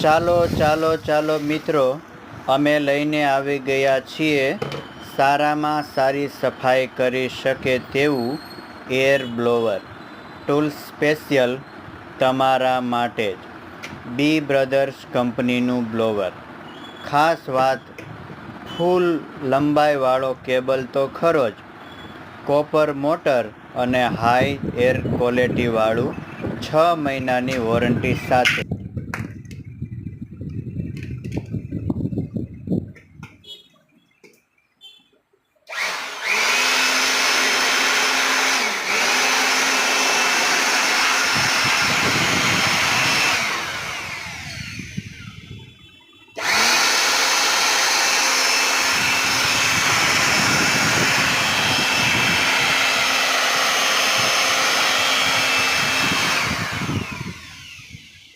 ચાલો મિત્રો, અમે લઈને આવી ગયા છીએ સારામાં સારી સફાઈ કરી શકે તેવું એર બ્લોવર ટૂલ્સ સ્પેશિયલ તમારા માટે જ. બી બ્રધર્સ કંપનીનું બ્લોવર. ખાસ વાત, ફૂલ લંબાઈવાળો કેબલ તો ખરો જ, કોપર મોટર અને હાઈ એર ક્વોલિટીવાળું 6 મહિનાની વોરંટી સાથે.